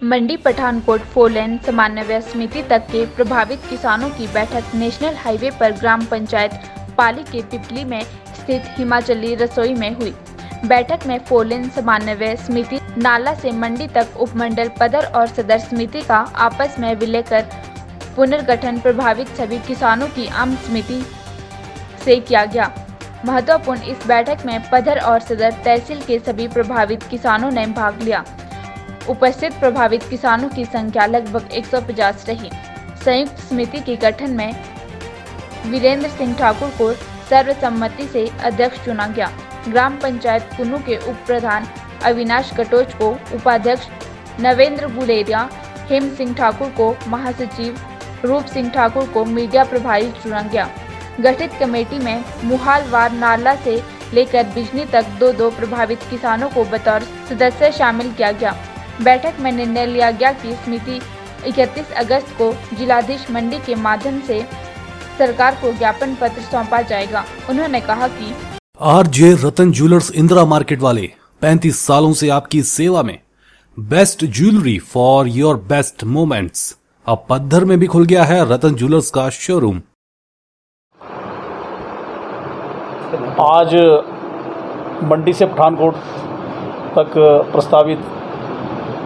मंडी पठानकोट 4 लेन समन्वय समिति तक के प्रभावित किसानों की बैठक नेशनल हाईवे पर ग्राम पंचायत पाली के पिपली में स्थित हिमाचली रसोई में हुई। बैठक में 4 लेन समन्वय समिति नाला से मंडी तक उपमंडल पदर और सदर समिति का आपस में विलय कर पुनर्गठन प्रभावित सभी किसानों की आम समिति से किया गया। महत्वपूर्ण इस बैठक में पदर और सदर तहसील के सभी प्रभावित किसानों ने भाग लिया। उपस्थित प्रभावित किसानों की संख्या लगभग 150 रही। संयुक्त समिति के गठन में वीरेंद्र सिंह ठाकुर को सर्वसम्मति से अध्यक्ष चुना गया। ग्राम पंचायत कुन्नू के उप प्रधान अविनाश कटोच को उपाध्यक्ष, नवेंद्र गुलेरिया, हेम सिंह ठाकुर को महासचिव, रूप सिंह ठाकुर को मीडिया प्रभारी चुना गया। गठित कमेटी में मुहालवार नाला से लेकर बिजनी तक 2-2 प्रभावित किसानों को बतौर सदस्य शामिल किया गया। बैठक में निर्णय लिया गया कि समिति 31 अगस्त को जिलाधीश मंडी के माध्यम से सरकार को ज्ञापन पत्र सौंपा जाएगा। उन्होंने कहा कि आरजे रतन ज्वेलर्स इंदिरा मार्केट वाले 35 सालों से आपकी सेवा में best jewellery for your best moments. अब पद्धर में भी खुल गया है रतन ज्वेलर्स का शोरूम। आज मंडी से पठानकोट तक प्रस्तावित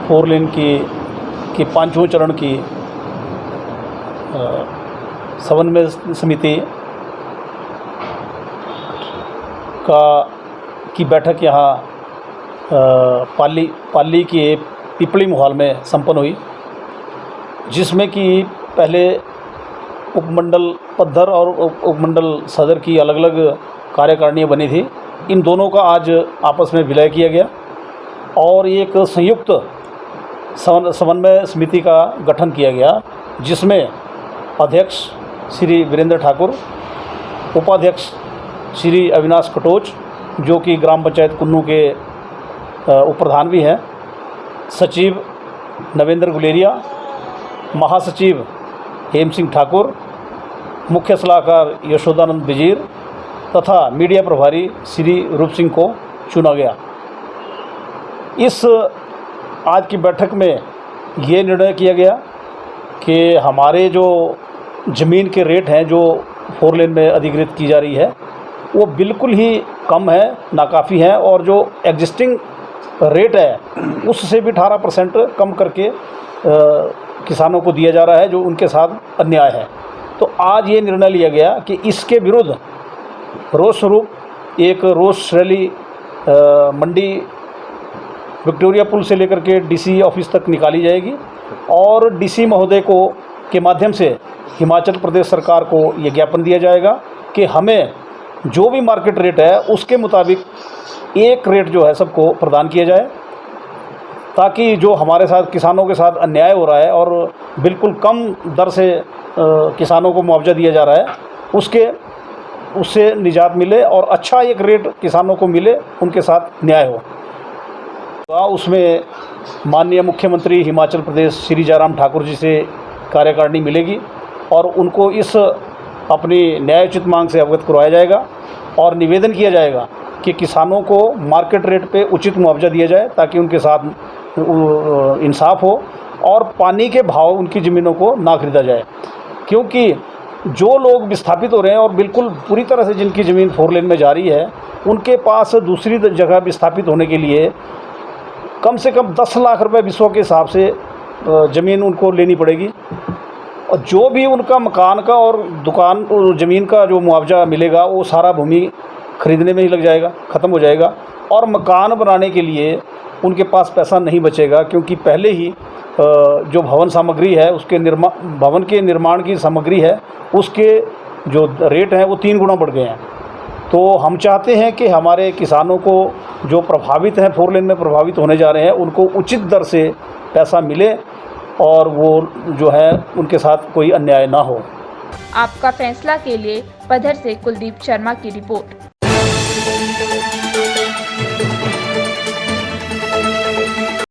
4 लेन की 5वें चरण की समन्वय समिति की बैठक यहाँ पाली के पिपली मोहाल में संपन्न हुई, जिसमें कि पहले उपमंडल पद्धर और उपमंडल सदर की अलग अलग कार्यकारिणियाँ बनी थी। इन दोनों का आज आपस में विलय किया गया और एक संयुक्त समन्वय समिति का गठन किया गया, जिसमें अध्यक्ष श्री वीरेंद्र ठाकुर, उपाध्यक्ष श्री अविनाश कटोच जो कि ग्राम पंचायत कुन्नू के उप प्रधान भी हैं, सचिव नवेंद्र गुलेरिया, महासचिव हेम सिंह ठाकुर, मुख्य सलाहकार यशोदानंद बिजीर तथा मीडिया प्रभारी श्री रूप सिंह को चुना गया। इस आज की बैठक में ये निर्णय किया गया कि हमारे जो ज़मीन के रेट हैं जो 4 लेन में अधिग्रहित की जा रही है वो बिल्कुल ही कम है, नाकाफ़ी है, और जो एग्जिस्टिंग रेट है उससे भी 18% कम करके किसानों को दिया जा रहा है, जो उनके साथ अन्याय है। तो आज ये निर्णय लिया गया कि इसके विरुद्ध रोष स्वरूप एक रोष रैली मंडी विक्टोरिया पुल से लेकर के डीसी ऑफिस तक निकाली जाएगी और डीसी महोदय को के माध्यम से हिमाचल प्रदेश सरकार को ये ज्ञापन दिया जाएगा कि हमें जो भी मार्केट रेट है उसके मुताबिक एक रेट जो है सबको प्रदान किया जाए, ताकि जो हमारे साथ किसानों के साथ अन्याय हो रहा है और बिल्कुल कम दर से किसानों को मुआवजा दिया जा रहा है उससे निजात मिले और अच्छा एक रेट किसानों को मिले, उनके साथ न्याय हो। उसमें माननीय मुख्यमंत्री हिमाचल प्रदेश श्री जयराम ठाकुर जी से कार्यकारिणी मिलेगी और उनको इस अपनी न्यायोचित मांग से अवगत करवाया जाएगा और निवेदन किया जाएगा कि किसानों को मार्केट रेट पे उचित मुआवजा दिया जाए, ताकि उनके साथ इंसाफ हो और पानी के भाव उनकी ज़मीनों को ना खरीदा जाए। क्योंकि जो लोग विस्थापित हो रहे हैं और बिल्कुल पूरी तरह से जिनकी ज़मीन 4 लेन में जा रही है, उनके पास दूसरी जगह विस्थापित होने के लिए कम से कम 10 लाख रुपए विश्व के हिसाब से ज़मीन उनको लेनी पड़ेगी, और जो भी उनका मकान का और दुकान और ज़मीन का जो मुआवजा मिलेगा वो सारा भूमि खरीदने में ही लग जाएगा, ख़त्म हो जाएगा, और मकान बनाने के लिए उनके पास पैसा नहीं बचेगा, क्योंकि पहले ही जो भवन सामग्री है उसके भवन के निर्माण की सामग्री है उसके जो रेट हैं वो 3 गुना बढ़ गए हैं। तो हम चाहते हैं कि हमारे किसानों को जो प्रभावित हैं 4 लेन में प्रभावित होने जा रहे हैं उनको उचित दर से पैसा मिले और वो जो है उनके साथ कोई अन्याय ना हो। आपका फैसला के लिए पधर से कुलदीप शर्मा की रिपोर्ट।